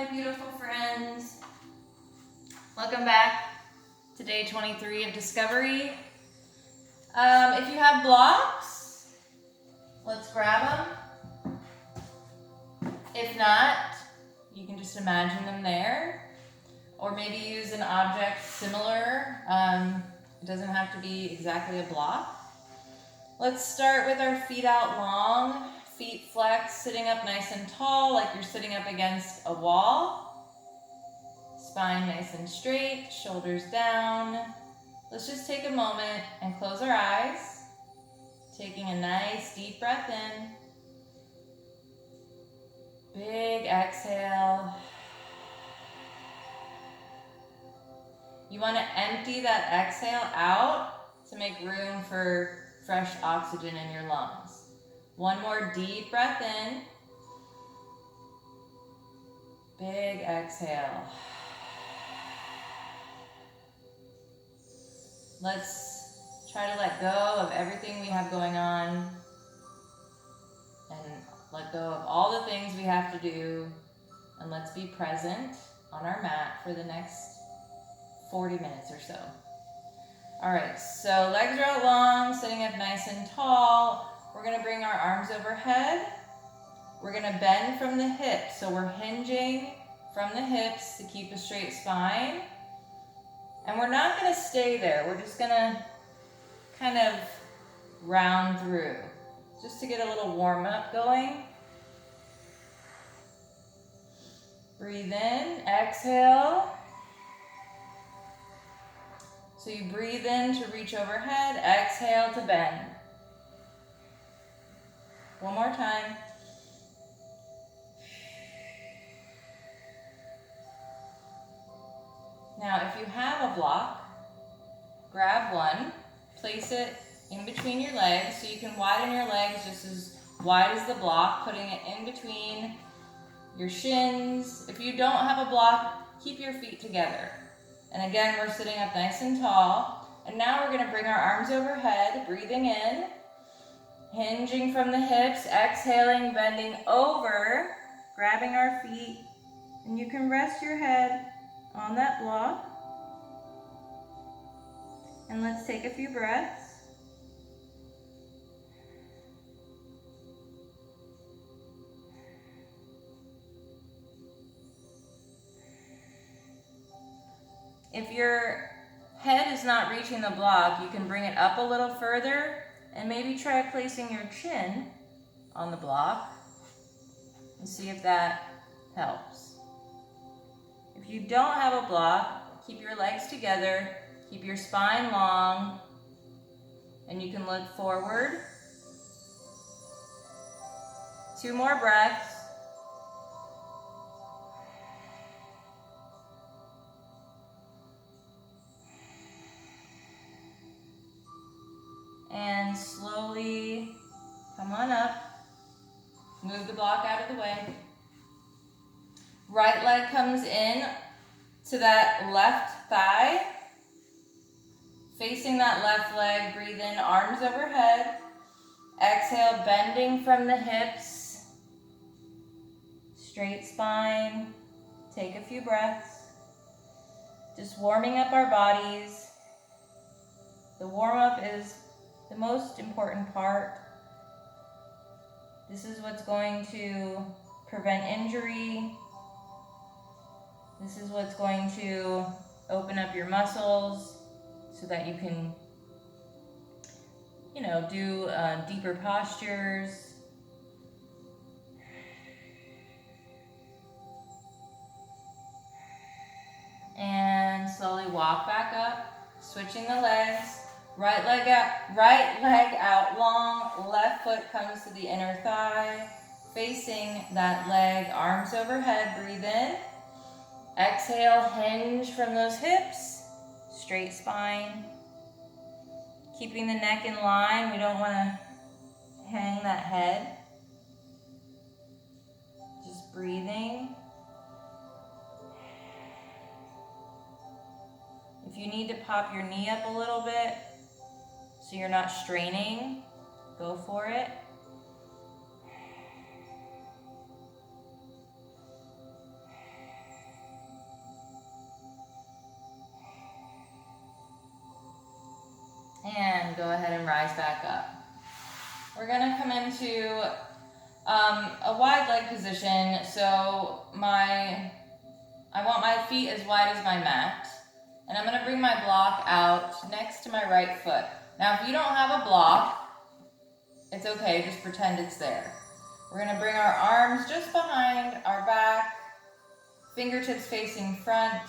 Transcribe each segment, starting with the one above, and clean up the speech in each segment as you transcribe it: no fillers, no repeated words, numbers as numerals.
my beautiful friends. Welcome back to day 23 of Discovery. If you have blocks, let's grab them. If not, you can just imagine them there. Or maybe use an object similar. It doesn't have to be exactly a block. Let's start with our feet out long. Feet flexed, sitting up nice and tall, like you're sitting up against a wall. Spine nice and straight, shoulders down. Let's just take a moment and close our eyes. Taking a nice deep breath in. Big exhale. You want to empty that exhale out to make room for fresh oxygen in your lungs. One more deep breath in. Big exhale. Let's try to let go of everything we have going on and let go of all the things we have to do, and let's be present on our mat for the next 40 minutes or so. All right, so legs are out long, sitting up nice and tall. We're gonna bring our arms overhead. We're gonna bend from the hips. So we're hinging from the hips to keep a straight spine. And we're not gonna stay there. We're just gonna kind of round through, just to get a little warm up going. Breathe in, exhale. So you breathe in to reach overhead, exhale to bend. One more time. Now, if you have a block, grab one, place it in between your legs so you can widen your legs just as wide as the block, putting it in between your shins. If you don't have a block, keep your feet together. And again, we're sitting up nice and tall. And now we're gonna bring our arms overhead, breathing in, hinging from the hips, exhaling, bending over, grabbing our feet, and you can rest your head on that block. And let's take a few breaths. If your head is not reaching the block, you can bring it up a little further and maybe try placing your chin on the block and see if that helps. If you don't have a block, keep your legs together, keep your spine long, and you can look forward. 2 more breaths. And slowly come on up. Move the block out of the way. Right leg comes in to that left thigh. Facing that left leg, breathe in, arms overhead. Exhale, bending from the hips. Straight spine. Take a few breaths. Just warming up our bodies. The warm-up is the most important part. This is what's going to prevent injury. This is what's going to open up your muscles so that you can, do deeper postures. And slowly walk back up, switching the legs. Right leg out long, left foot comes to the inner thigh, facing that leg, arms overhead, breathe in. Exhale, hinge from those hips, straight spine. Keeping the neck in line, we don't want to hang that head. Just breathing. If you need to pop your knee up a little bit, so you're not straining, go for it. and go ahead and rise back up. We're gonna come into a wide leg position. So I want my feet as wide as my mat. And I'm gonna bring my block out next to my right foot. Now, if you don't have a block, it's okay, just pretend it's there. We're gonna bring our arms just behind our back, fingertips facing front.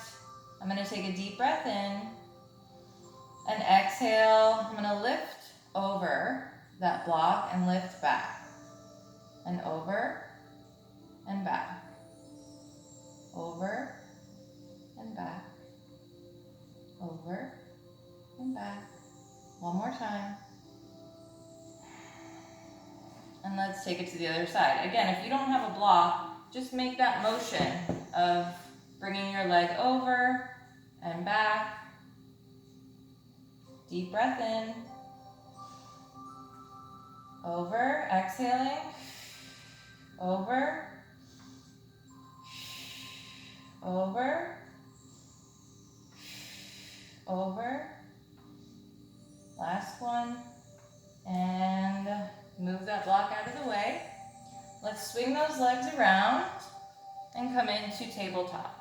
I'm gonna take a deep breath in and exhale. I'm gonna lift over that block and lift back. And over and back. Over and back. Over and back. One more time. And let's take it to the other side. Again, if you don't have a block, just make that motion of bringing your leg over and back. Deep breath in. Over, exhaling. Over. Over. Over. Last one. And move that block out of the way. Let's swing those legs around and come into tabletop.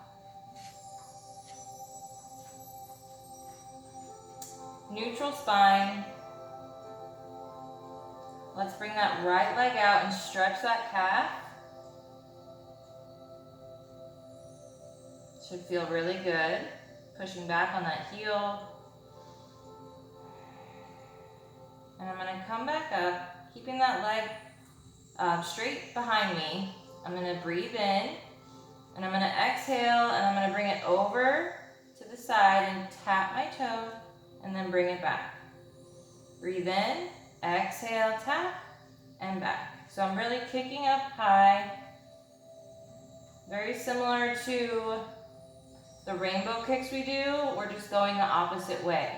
Neutral spine. Let's bring that right leg out and stretch that calf. Should feel really good. Pushing back on that heel. And I'm gonna come back up, keeping that leg straight behind me. I'm gonna breathe in, and I'm gonna exhale, and I'm gonna bring it over to the side and tap my toe, and then bring it back. Breathe in, exhale, tap, and back. So I'm really kicking up high. Very similar to the rainbow kicks we do. We're just going the opposite way.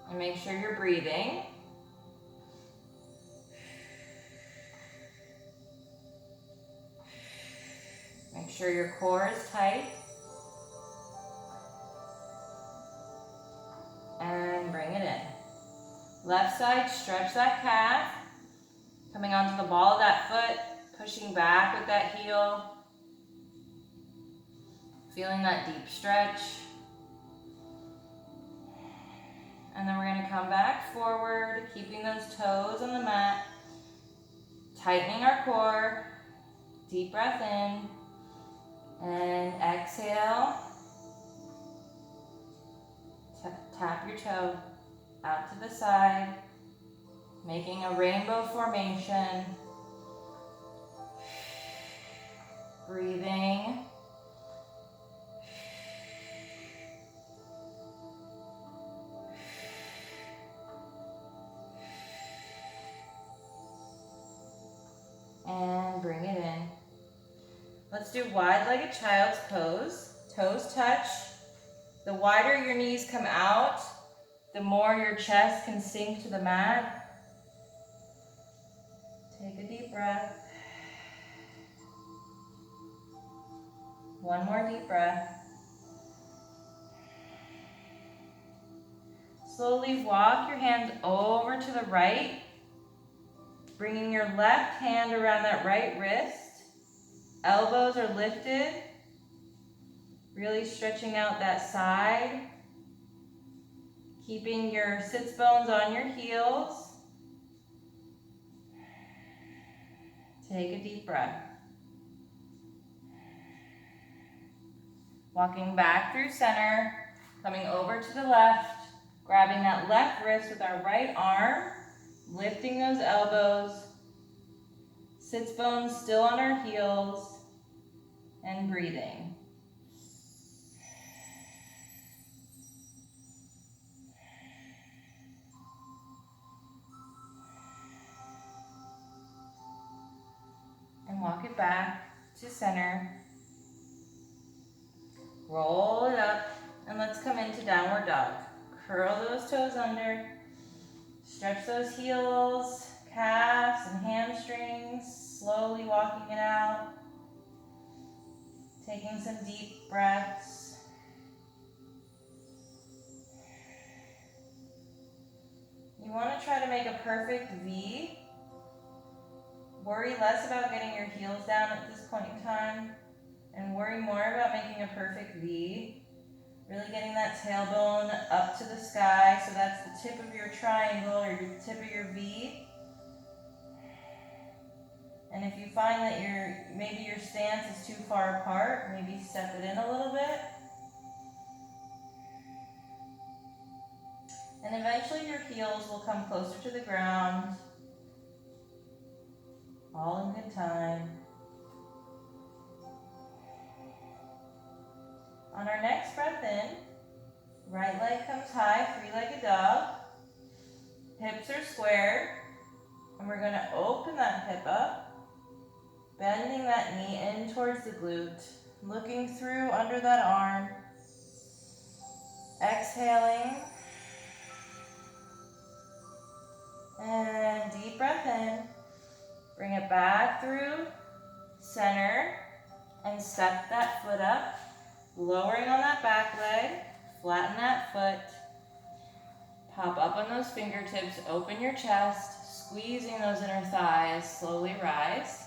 And make sure you're breathing. Make sure your core is tight. And bring it in. Left side, stretch that calf. Coming onto the ball of that foot, pushing back with that heel. Feeling that deep stretch. And then we're going to come back forward, keeping those toes on the mat. Tightening our core. Deep breath in. And exhale. Tap your toe out to the side, making a rainbow formation. Breathing. And bring it in. Let's do wide-legged child's pose. Toes touch. The wider your knees come out, the more your chest can sink to the mat. Take a deep breath. One more deep breath. Slowly walk your hands over to the right, bringing your left hand around that right wrist. Elbows are lifted, really stretching out that side. Keeping your sits bones on your heels. Take a deep breath. Walking back through center, coming over to the left, grabbing that left wrist with our right arm, lifting those elbows, sits bones still on our heels, and breathing. And walk it back to center. Roll it up, and let's come into downward dog. Curl those toes under. Stretch those heels, calves, and hamstrings. Slowly walking it out. Taking some deep breaths. You want to try to make a perfect V. Worry less about getting your heels down at this point in time and worry more about making a perfect V. Really getting that tailbone up to the sky, so that's the tip of your triangle or the tip of your V. And if you find that maybe your stance is too far apart, maybe step it in a little bit. And eventually your heels will come closer to the ground. All in good time. On our next breath in, right leg comes high, three-legged dog. Hips are squared. And we're going to open that hip up, bending that knee in towards the glute, looking through under that arm. Exhaling. And deep breath in. Bring it back through center and step that foot up. Lowering on that back leg, flatten that foot. Pop up on those fingertips, open your chest, squeezing those inner thighs, slowly rise.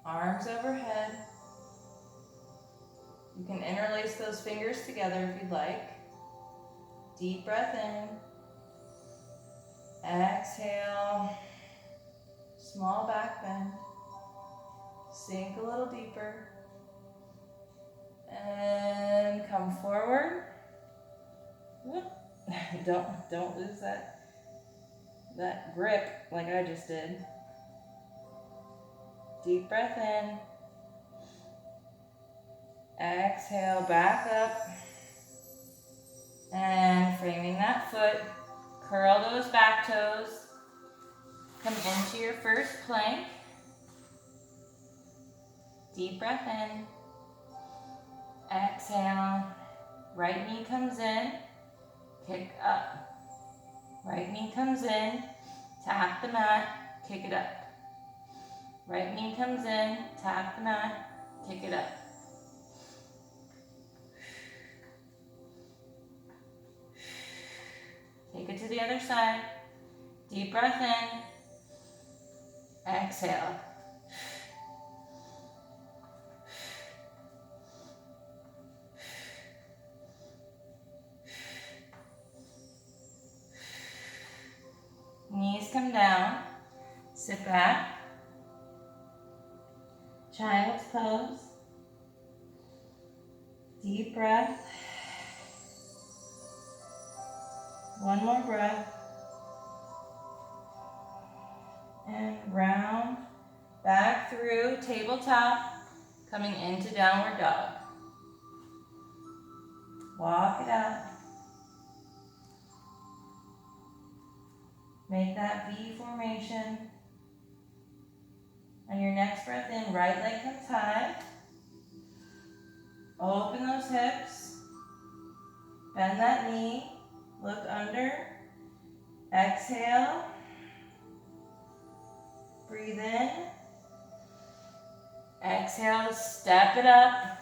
Arms overhead. You can interlace those fingers together if you'd like. Deep breath in. Exhale. Small back bend. Sink a little deeper. And come forward. Don't lose that grip like I just did. Deep breath in. Exhale, back up. And framing that foot. Curl those back toes. Come into your first plank. Deep breath in. Exhale. Right knee comes in. Kick up. Right knee comes in. Tap the mat. Kick it up. Right knee comes in. Tap the mat. Kick it up. Take it to the other side. Deep breath in. Exhale. Knees come down. Sit back. Child's pose. Deep breath. One more breath. And round. Back through tabletop. Coming into downward dog. Walk it out. Make that V formation. On your next breath in, right leg comes high. Open those hips. Bend that knee. Look under. Exhale. Breathe in. Exhale, step it up.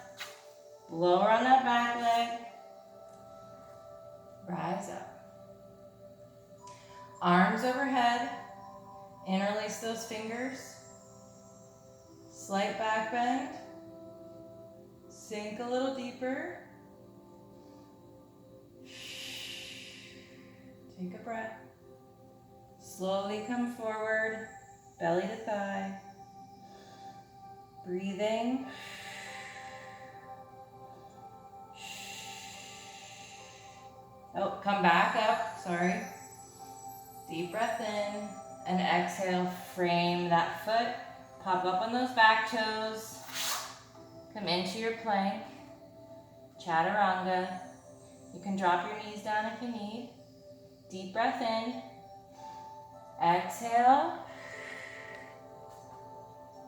Lower on that back leg. Rise up. Arms overhead. Interlace those fingers. Slight back bend. Sink a little deeper. Take a breath. Slowly come forward, belly to thigh. Breathing. Oh, come back up, sorry. Deep breath in and exhale, frame that foot. Pop up on those back toes. Come into your plank. Chaturanga. You can drop your knees down if you need. Deep breath in. Exhale.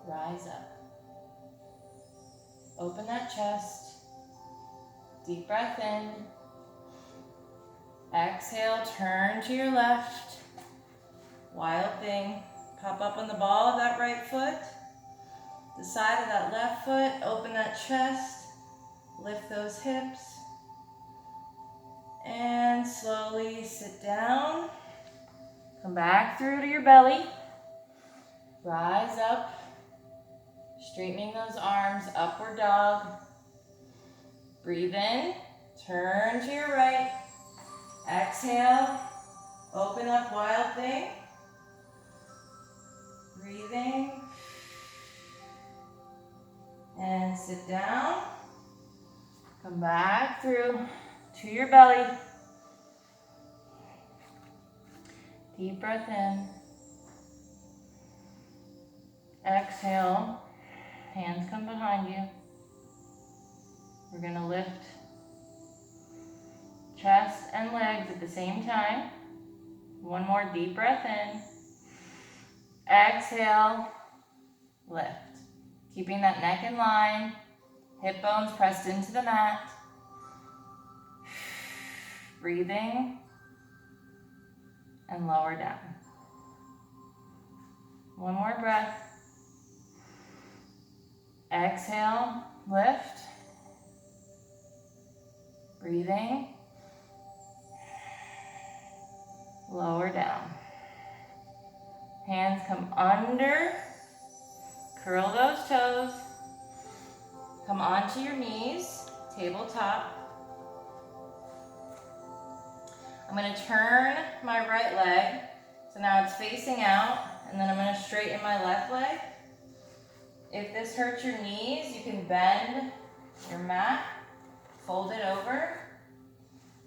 Rise up. Open that chest. Deep breath in. Exhale, turn to your left. Wild thing. Pop up on the ball of that right foot. The side of that left foot. Open that chest. Lift those hips. And slowly sit down. Come back through to your belly. Rise up. Straightening those arms, upward dog. Breathe in. Turn to your right. Exhale. Open up, wild thing. Breathing. And sit down. Come back through to your belly. Deep breath in. Exhale. Hands come behind you. We're going to lift chest and legs at the same time. One more deep breath in. Exhale. Lift. Keeping that neck in line. Hip bones pressed into the mat. Breathing. And lower down. One more breath. Exhale, lift. Breathing. Lower down. Hands come under. Curl those toes. Come onto your knees, tabletop. I'm going to turn my right leg. So now it's facing out, and then I'm going to straighten my left leg. If this hurts your knees, you can bend your mat, fold it over,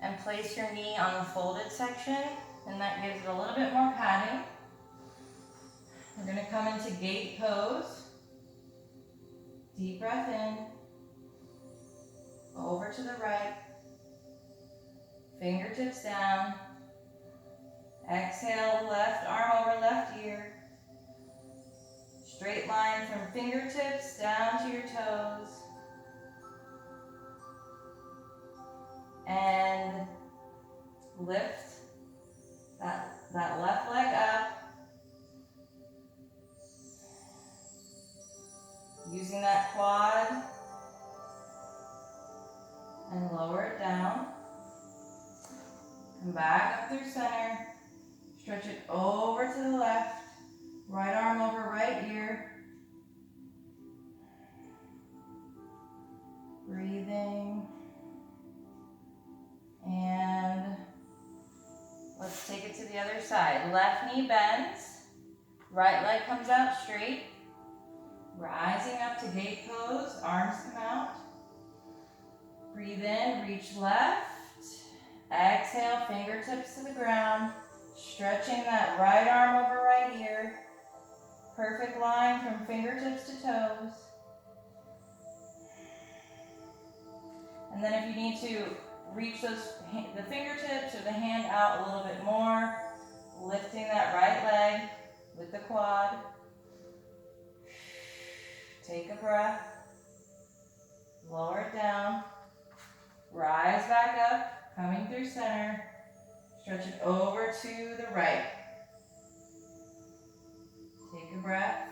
and place your knee on the folded section, and that gives it a little bit more padding. We're going to come into gate pose. Deep breath in, over to the right, fingertips down. Exhale, left arm over left ear. Straight line from fingertips down to your toes. And lift that left leg up. Using that quad. And lower it down. Come back up through center. Stretch it over to the left. Right arm over right ear. Breathing. And let's take it to the other side. Left knee bends. Right leg comes out straight. Rising up to gate pose. Arms come out. Breathe in, reach left. Exhale, fingertips to the ground. Stretching that right arm over right ear. Perfect line from fingertips to toes. And then if you need to reach the fingertips or the hand out a little bit more, lifting that right leg with the quad. Take a breath. Lower it down. Rise back up, coming through center. Stretch it over to the right. Take a breath.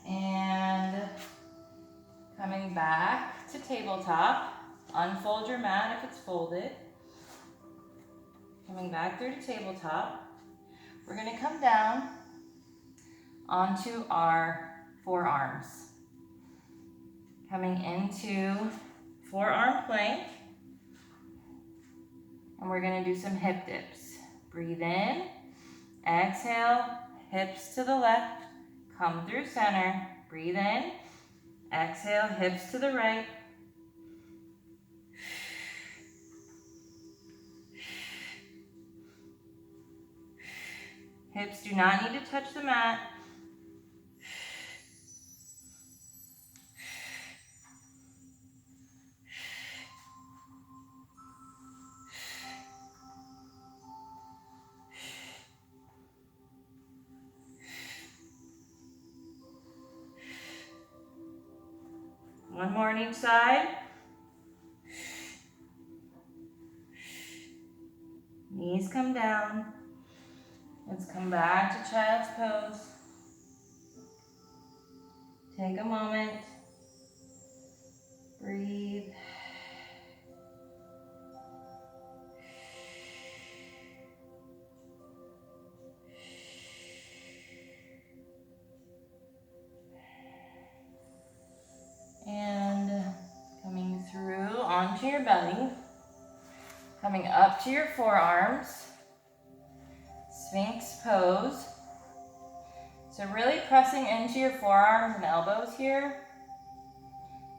And coming back to tabletop. Unfold your mat if it's folded. Coming back through to tabletop. We're going to come down onto our forearms. Coming into forearm plank. And we're going to do some hip dips. Breathe in. Exhale. Hips to the left. Come through center. Breathe in. Exhale. Hips to the right. Hips do not need to touch the mat. One more on each side. Knees come down. Let's come back to child's pose. Take a moment. Breathe. your belly, coming up to your forearms, Sphinx pose. So really pressing into your forearms and elbows here.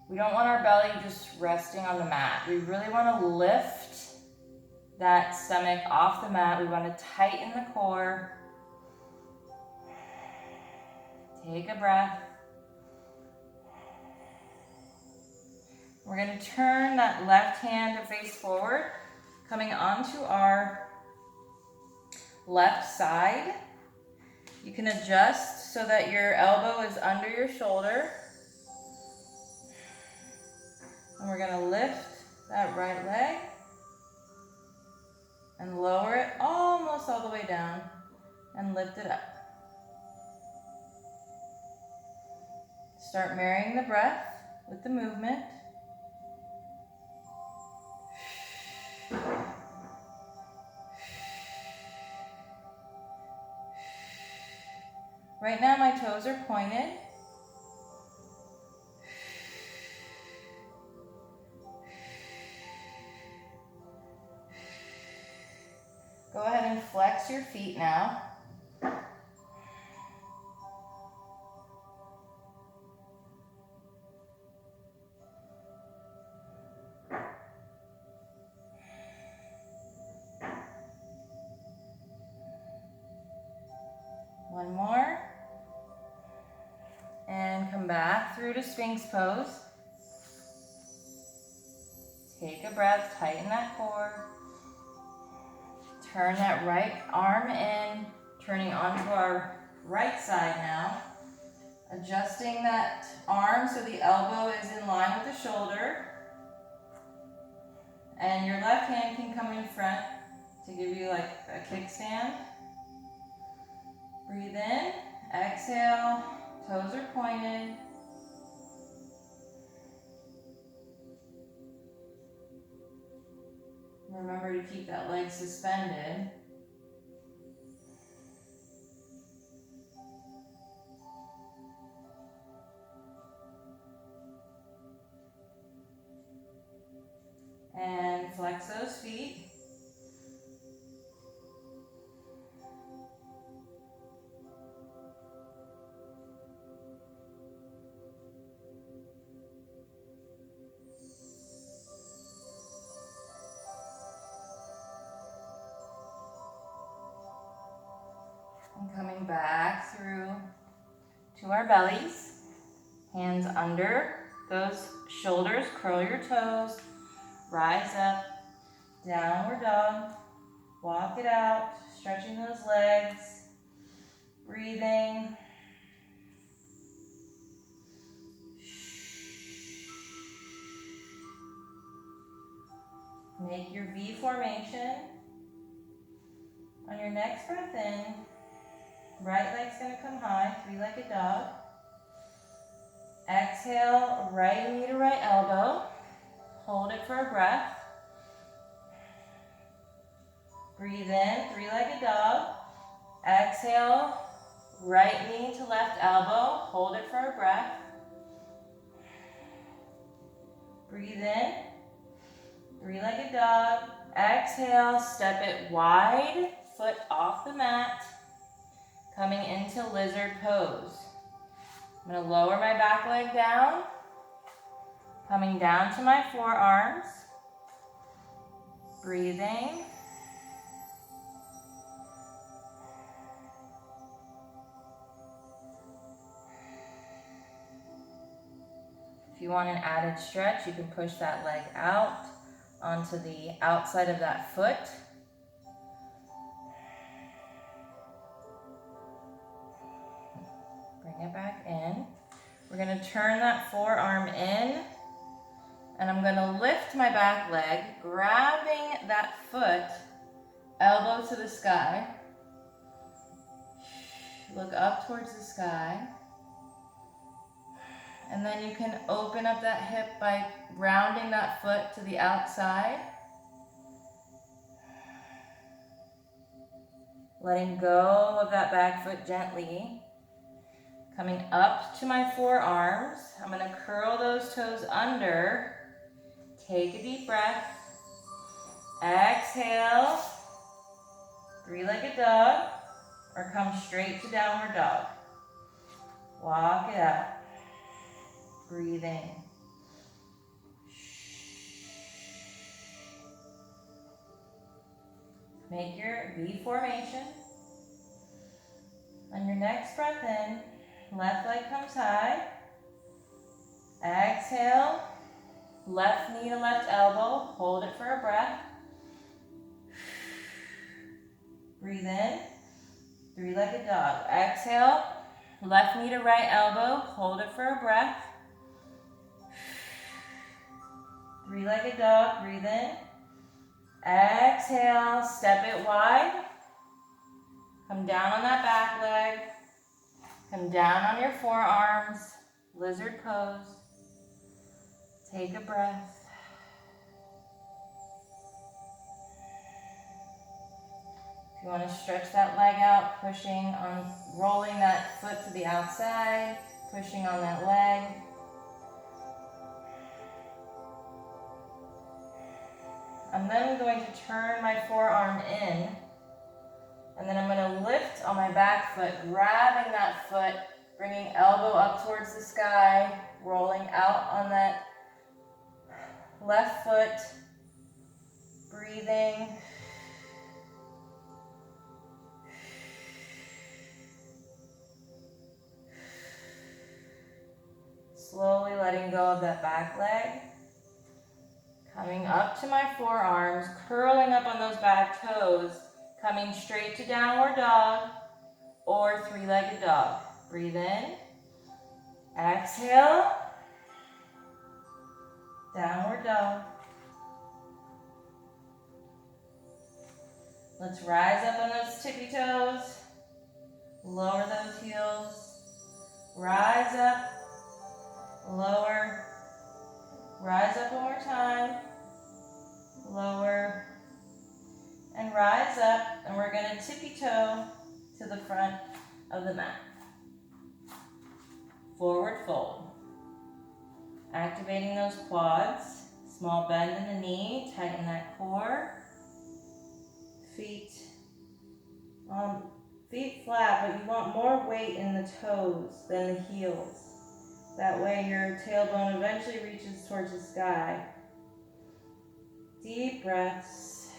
We don't want our belly just resting on the mat. We really want to lift that stomach off the mat. We want to tighten the core. Take a breath. We're going to turn that left hand to face forward, coming onto our left side. You can adjust so that your elbow is under your shoulder. And we're going to lift that right leg and lower it almost all the way down and lift it up. Start marrying the breath with the movement. Right now my toes are pointed. Go ahead and flex your feet now. One more. And come back through to Sphinx pose. Take a breath, tighten that core. Turn that right arm in, turning onto our right side now. Adjusting that arm so the elbow is in line with the shoulder. And your left hand can come in front to give you like a kickstand. Breathe in, exhale, toes are pointed. Remember to keep that leg suspended. And flex those feet. And coming back through to our bellies. Hands under those shoulders, curl your toes, rise up, downward dog, walk it out, stretching those legs, breathing. Make your V formation. On your next breath in, right leg's gonna come high, three-legged dog. Exhale, right knee to right elbow. Hold it for a breath. Breathe in, three-legged dog. Exhale, right knee to left elbow. Hold it for a breath. Breathe in, three-legged dog. Exhale, step it wide, foot off the mat. Coming into lizard pose. I'm going to lower my back leg down, coming down to my forearms, breathing. If you want an added stretch, you can push that leg out onto the outside of that foot. Bring it back in. We're going to turn that forearm in, and I'm going to lift my back leg, grabbing that foot, elbow to the sky. Look up towards the sky. And then you can open up that hip by rounding that foot to the outside. Letting go of that back foot gently. Coming up to my forearms, I'm going to curl those toes under, Take a deep breath. Exhale. Three-legged dog, or come straight to downward dog. Walk it out. Breathe in. Make your V formation. On your next breath in, left leg comes high. Exhale, left knee to left elbow. Hold it for a breath. Breathe in, three-legged dog. Exhale, left knee to right elbow. Hold it for a breath. Three-legged dog, breathe in. Exhale, step it wide. Come down on that back leg. Come down on your forearms. Lizard pose. Take a breath. If you want to stretch that leg out, rolling that foot to the outside, pushing on that leg. I'm then going to turn my forearm in, and then I'm going to lift on my back foot, grabbing that foot, bringing elbow up towards the sky, rolling out on that left foot, breathing. Slowly letting go of that back leg. Coming up to my forearms, curling up on those back toes, coming straight to downward dog or three-legged dog. Breathe in. Exhale. Downward dog. Let's rise up on those tippy toes. Lower those heels. Rise up. Lower. Rise up one more time. Lower. And rise up. And we're going to tippy toe to the front of the mat. Forward fold. Activating those quads. Small bend in the knee. Tighten that core. Feet flat, but you want more weight in the toes than the heels. That way your tailbone eventually reaches towards the sky. Deep breaths.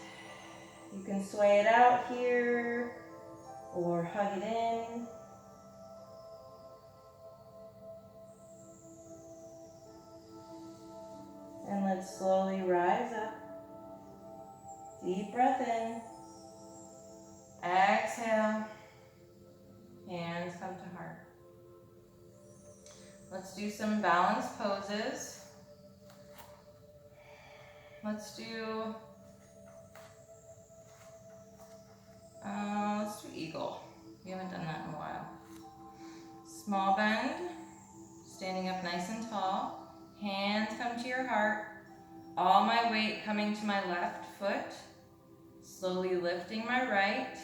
You can sway it out here or hug it in. And let's slowly rise up. Deep breath in. Exhale. Hands come to heart. Let's do some balance poses. Let's do eagle. We haven't done that in a while. Small bend, standing up nice and tall. Hands come to your heart. All my weight coming to my left foot. Slowly lifting my right,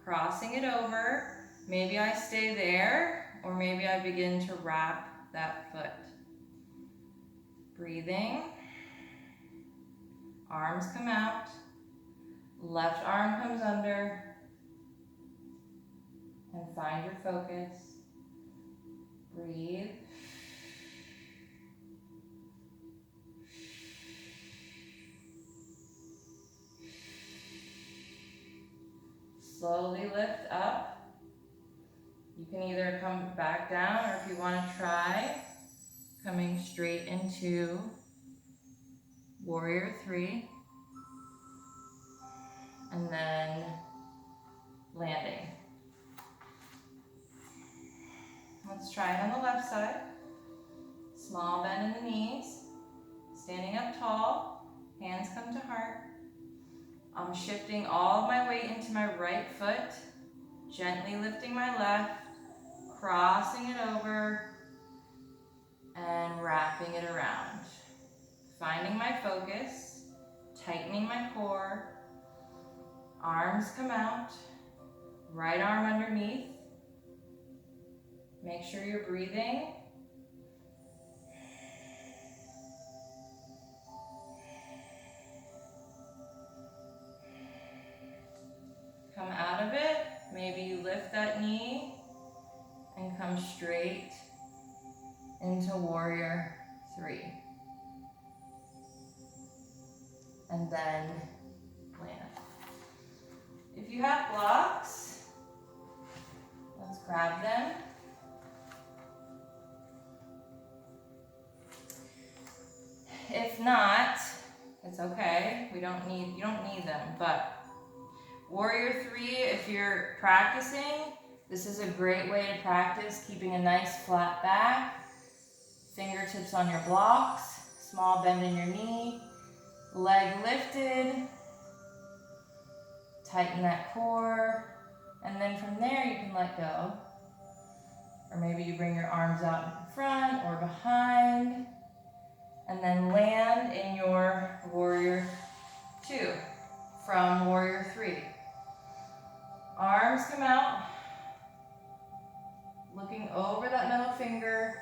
crossing it over. Maybe I stay there, or maybe I begin to wrap that foot. Breathing. Arms come out. Left arm comes under. And find your focus. Breathe. Slowly lift up. You can either come back down, or if you want to try, coming straight into Warrior 3. And then landing. Let's try it on the left side. Small bend in the knees. Standing up tall. Hands come to heart. I'm shifting all of my weight into my right foot. Gently lifting my left. Crossing it over. And wrapping it around. Finding my focus. Tightening my core. Arms come out. Right arm underneath. Make sure you're breathing. come out of it. Maybe you lift that knee and come straight into warrior 3. And then land. If you have blocks, let's grab them. If not, it's okay. You don't need them, but warrior 3, if you're practicing, this is a great way to practice keeping a nice flat back, fingertips on your blocks, small bend in your knee, leg lifted, tighten that core, and then from there you can let go. Or maybe you bring your arms out in front or behind, and then land in your warrior 2 from warrior 3. Arms come out, looking over that middle finger.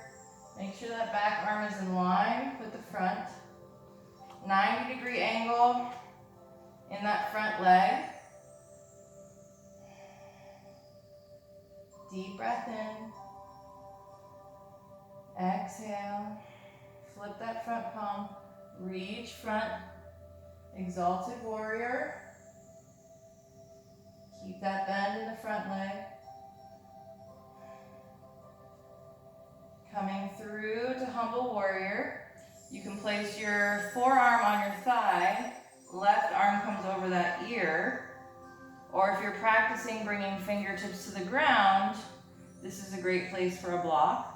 Make sure that back arm is in line with the front. 90-degree angle in that front leg. Deep breath in. Exhale. Flip that front palm. Reach front. Exalted warrior. Keep that bend in the front leg. Coming through to humble warrior. You can place your forearm on your thigh. Left arm comes over that ear. Or if you're practicing bringing fingertips to the ground, this is a great place for a block.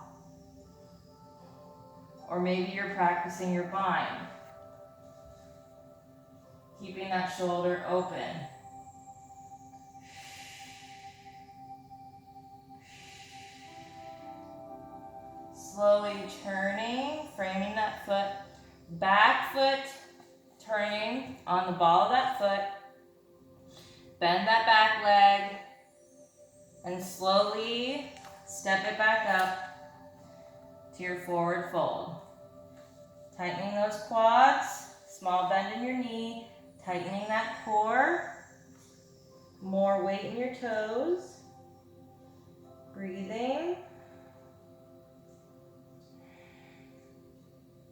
Or maybe you're practicing your bind. Keeping that shoulder open. Slowly turning, framing that foot. Back foot turning on the ball of that foot. Bend that back leg. And slowly step it back up to your forward fold. Tightening those quads, small bend in your knee, tightening that core. More weight in your toes. Breathing.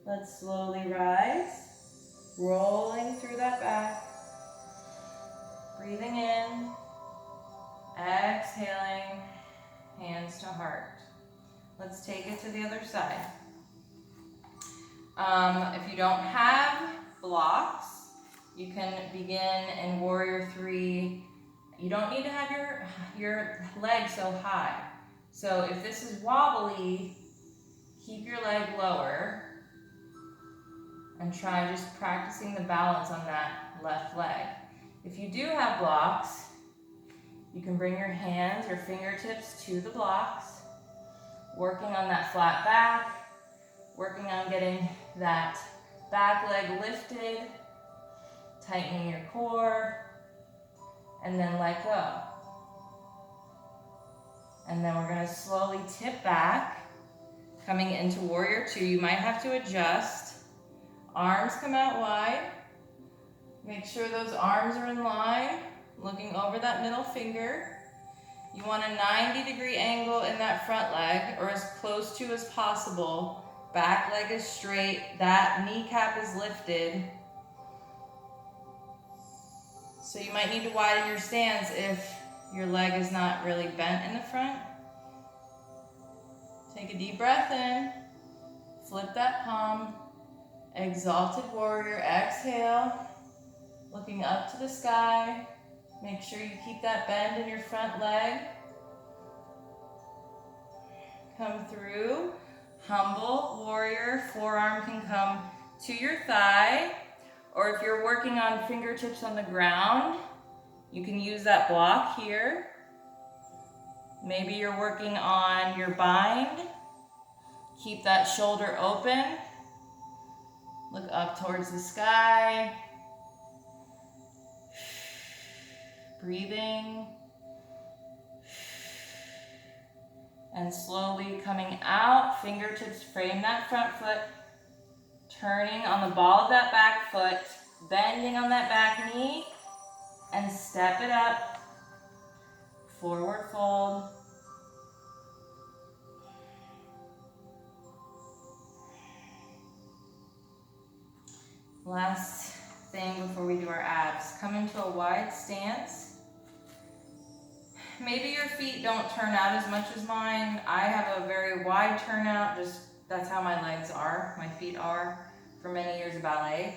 Let's slowly rise, rolling through that back. Breathing in, exhaling, hands to heart. Let's take it to the other side. If you don't have blocks, you can begin in warrior 3. You don't need to have your leg so high. So if this is wobbly, keep your leg lower and try just practicing the balance on that left leg. If you do have blocks, you can bring your hands or fingertips to the blocks, working on that flat back, working on getting that back leg lifted, tightening your core, and then let go. And then we're gonna slowly tip back, coming into warrior 2. You might have to adjust. Arms come out wide. Make sure those arms are in line, looking over that middle finger. You want a 90-degree angle in that front leg, or as close to as possible. Back leg is straight, that kneecap is lifted. So you might need to widen your stance if your leg is not really bent in the front. Take a deep breath in, flip that palm, exalted warrior, exhale, looking up to the sky. Make sure you keep that bend in your front leg. Come through, humble warrior, forearm can come to your thigh, or if you're working on fingertips on the ground, you can use that block here. Maybe you're working on your bind. Keep that shoulder open. Look up towards the sky. Breathing. And slowly coming out, fingertips frame that front foot, turning on the ball of that back foot, bending on that back knee, and step it up forward fold. Last thing before we do our abs, come into a wide stance. Maybe your feet don't turn out as much as mine. I have a very wide turnout, just that's how my legs are, my feet are for many years of ballet.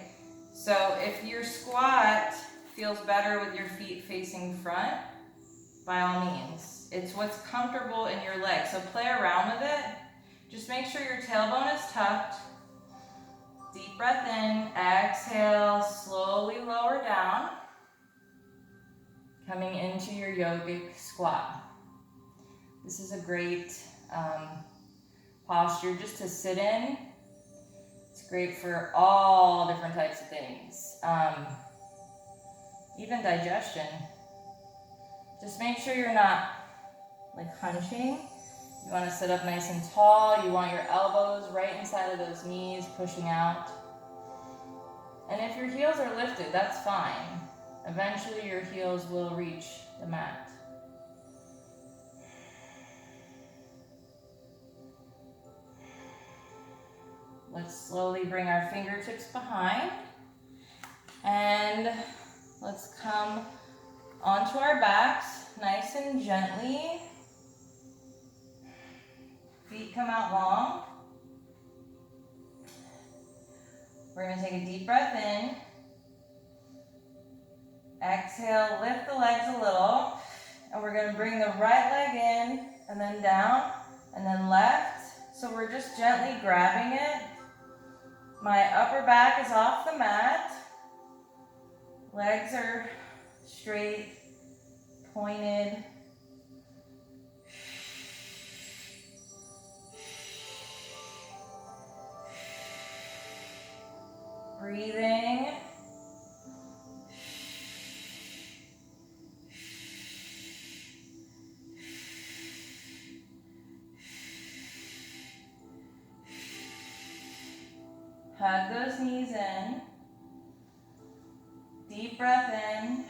So if your squat feels better with your feet facing front, by all means. It's what's comfortable in your legs. So play around with it. Just make sure your tailbone is tucked. Deep breath in, exhale, slowly lower down. Coming into your yogic squat. This is a great posture just to sit in. It's great for all different types of things. Even digestion. Just make sure you're not like hunching. You want to sit up nice and tall. You want your elbows right inside of those knees, pushing out. And if your heels are lifted, that's fine. Eventually your heels will reach the mat. Let's slowly bring our fingertips behind. And let's come onto our backs, nice and gently. Feet come out long. We're going to take a deep breath in. Exhale, lift the legs a little. And we're going to bring the right leg in and then down and then left. So we're just gently grabbing it. My upper back is off the mat. Legs are straight, pointed. Breathing. Hug those knees in. Deep breath in.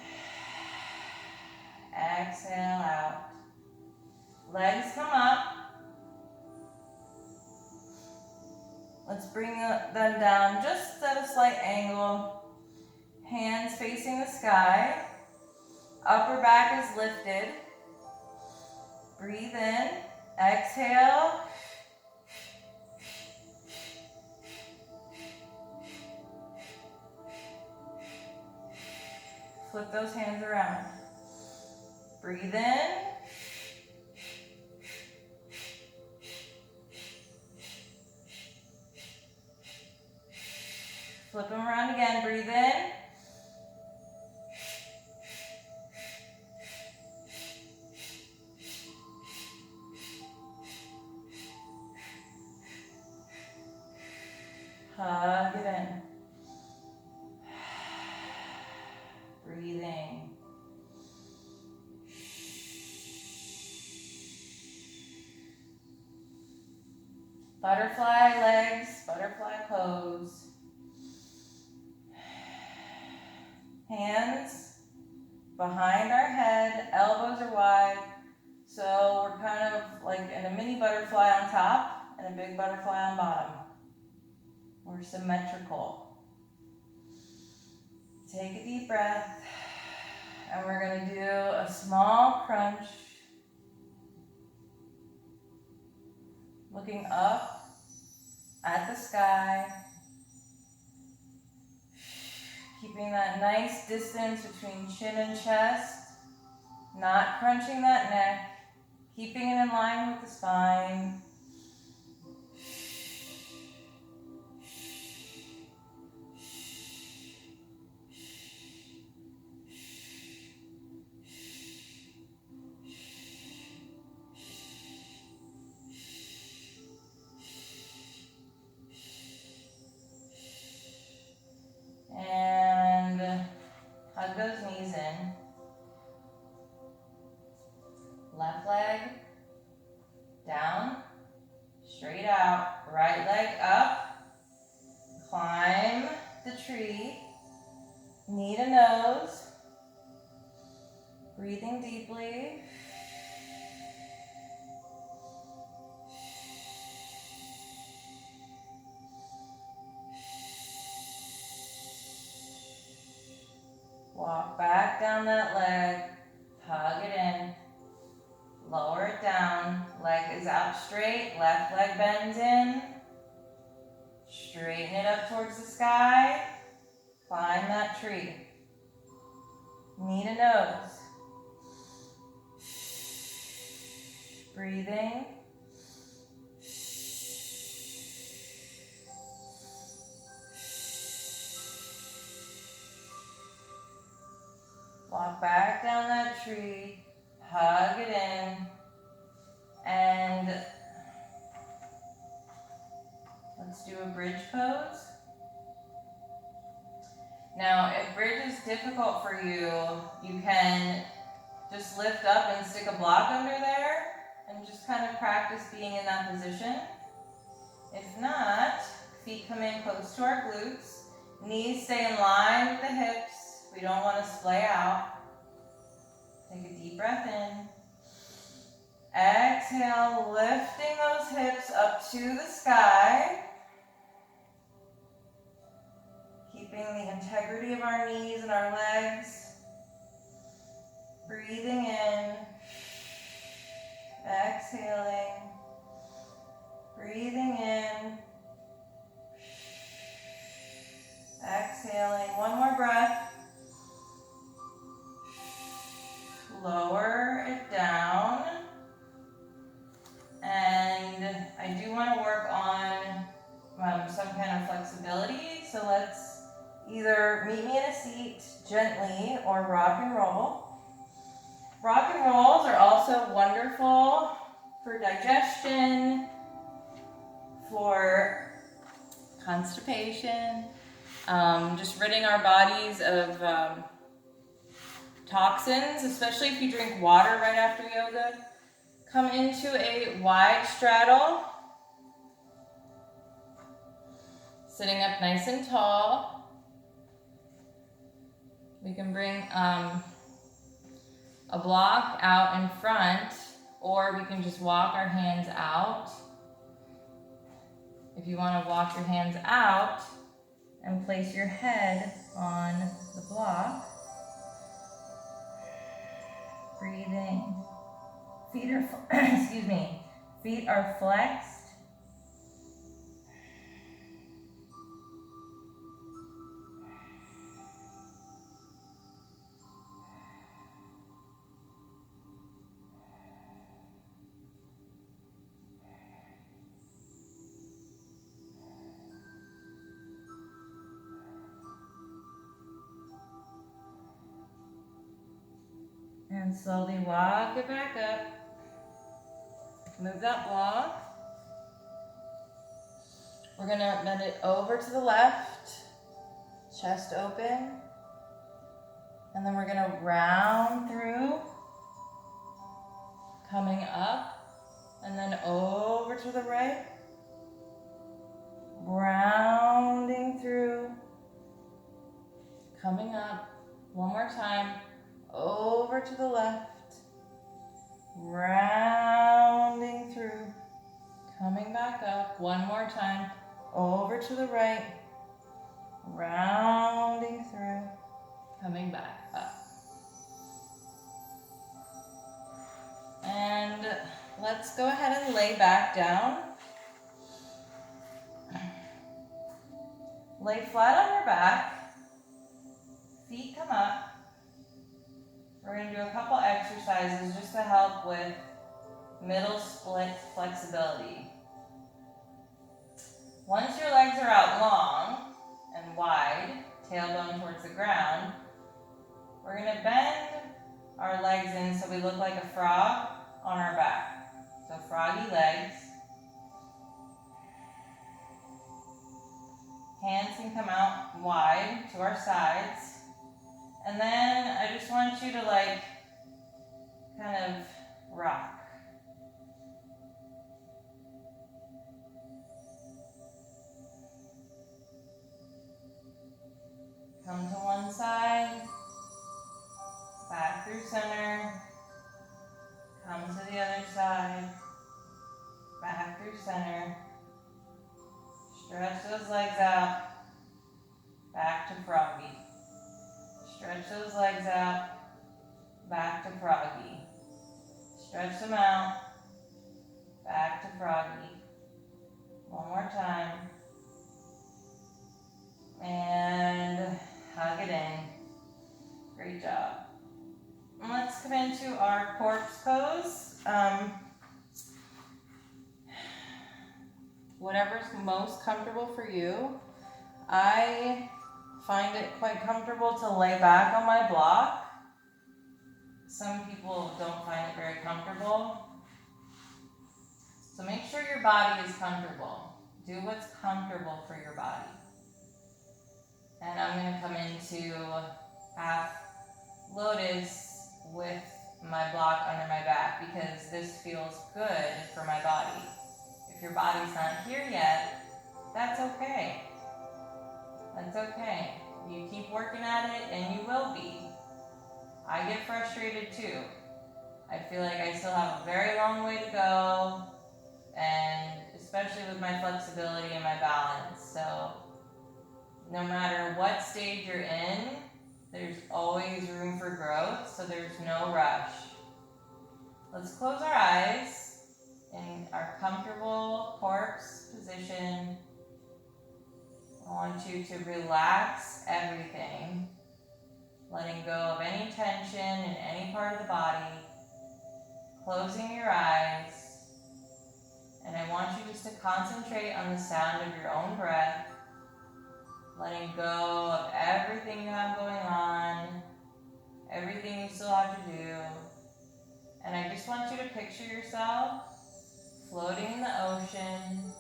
Exhale out. Legs come up. Let's bring them down just at a slight angle. Hands facing the sky. Upper back is lifted. Breathe in. Exhale. Flip those hands around. Breathe in. Flip them around again. Breathe in. Hug it in. Breathing. Butterfly legs, butterfly pose. Hands behind our head, elbows are wide. So we're kind of like in a mini butterfly on top and a big butterfly on bottom. We're symmetrical. Take a deep breath. And we're going to do a small crunch. Looking up at the sky. Keeping that nice distance between chin and chest. Not crunching that neck. Keeping it in line with the spine. And hug those knees in. Left leg down, straight out. Right leg up. Climb the tree. Knee to nose. Breathing deeply. gaze out straight, left leg bends in. Straighten it up towards the sky. Climb that tree. Knee to nose. Breathing. Walk back down that tree. Hug it in. And let's do a bridge pose. Now, if bridge is difficult for you, you can just lift up and stick a block under there and just kind of practice being in that position. If not, feet come in close to our glutes. Knees stay in line with the hips. We don't want to splay out. Take a deep breath in. Exhale, lifting those hips up to the sky. Keeping the integrity of our knees and our legs. Breathing in. Exhaling. Breathing in. Exhaling. One more breath. Lower it down. And I do want to work on some kind of flexibility. So let's either meet me in a seat gently or rock and roll. Rock and rolls are also wonderful for digestion, for constipation, just ridding our bodies of toxins, especially if you drink water right after yoga. Come into a wide straddle, sitting up nice and tall. We can bring a block out in front, or we can just walk our hands out. If you want to walk your hands out and place your head on the block, breathing. Feet are, feet are flexed. And slowly walk it back up. Move that block. We're gonna bend it over to the left, chest open. And then we're gonna round through, coming up, and then over to the right. Rounding through, coming up. One more time, over to the left. Rounding through, coming back up. One more time, over to the right, rounding through, coming back up. And let's go ahead and lay back down. Lay flat on your back, feet come up. We're going to do a couple exercises just to help with middle split flexibility. Once your legs are out long and wide, tailbone towards the ground, we're going to bend our legs in so we look like a frog on our back. So froggy legs. Hands can come out wide to our sides. And then I just want you to kind of rock. Come to one side, back through center, come to the other side, back through center. Stretch those legs out, back to froggy. Stretch those legs out, back to froggy. Stretch them out, Back to froggy. One more time. And hug it in. Great job. And let's come into our corpse pose. Whatever's most comfortable for you. I find it quite comfortable to lay back on my block. Some people don't find it very comfortable. So make sure your body is comfortable. Do what's comfortable for your body. And I'm going to come into half lotus with my block under my back because this feels good for my body. If your body's not here yet, that's okay. That's okay. You keep working at it and you will be. I get frustrated too. I feel like I still have a very long way to go, and especially with my flexibility and my balance. So no matter what stage you're in, there's always room for growth, so there's no rush. Let's close our eyes in our comfortable corpse position. I want you to relax everything, letting go of any tension in any part of the body, closing your eyes, and I want you just to concentrate on the sound of your own breath, letting go of everything you have going on, everything you still have to do, and I just want you to picture yourself floating in the ocean,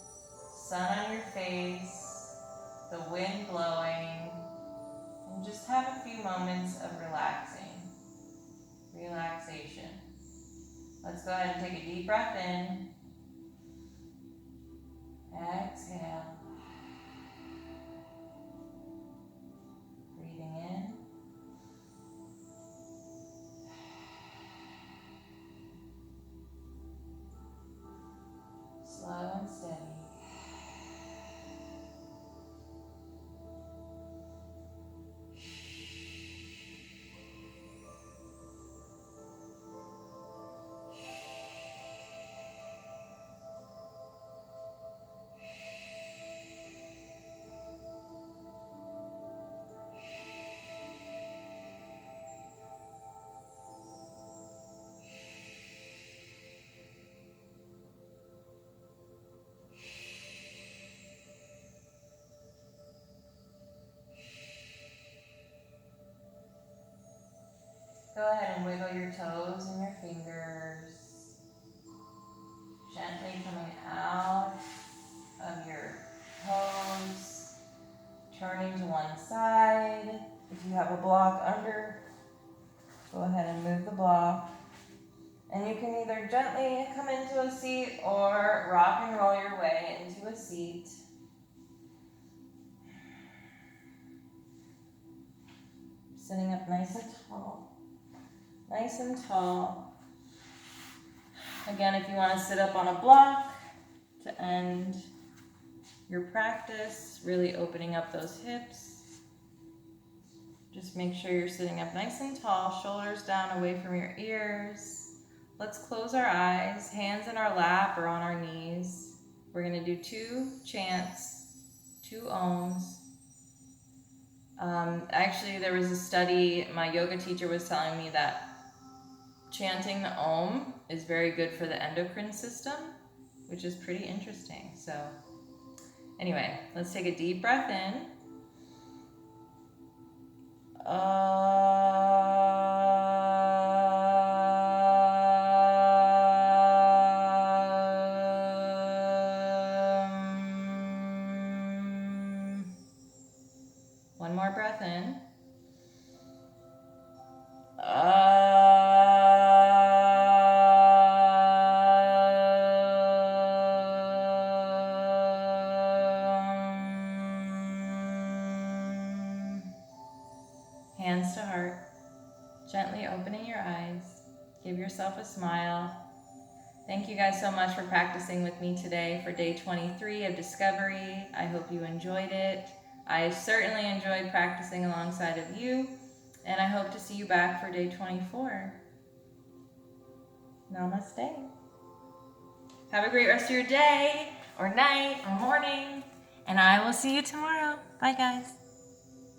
sun on your face, the wind blowing, and just have a few moments of relaxation. Let's go ahead and take a deep breath in. Exhale. Breathing in. Slow and steady. Go ahead and wiggle your toes and your fingers, gently coming out of your toes, turning to one side. If you have a block under, go ahead and move the block. And you can either gently come into a seat or rock and roll your way into a seat. Sitting up nice and tall. Nice and tall. Again, if you want to sit up on a block to end your practice, really opening up those hips. Just make sure you're sitting up nice and tall, shoulders down away from your ears. Let's close our eyes, hands in our lap or on our knees. We're going to do 2 chants, 2 ohms. Actually, there was a study, my yoga teacher was telling me that chanting the Om is very good for the endocrine system, which is pretty interesting. So anyway, let's take a deep breath in. One more breath in. Hands to heart, gently opening your eyes. Give yourself a smile. Thank you guys so much for practicing with me today for day 23 of Discovery. I hope you enjoyed it. I certainly enjoyed practicing alongside of you, and I hope to see you back for day 24. Namaste. Have a great rest of your day, or night, or morning, and I will see you tomorrow. Bye, guys.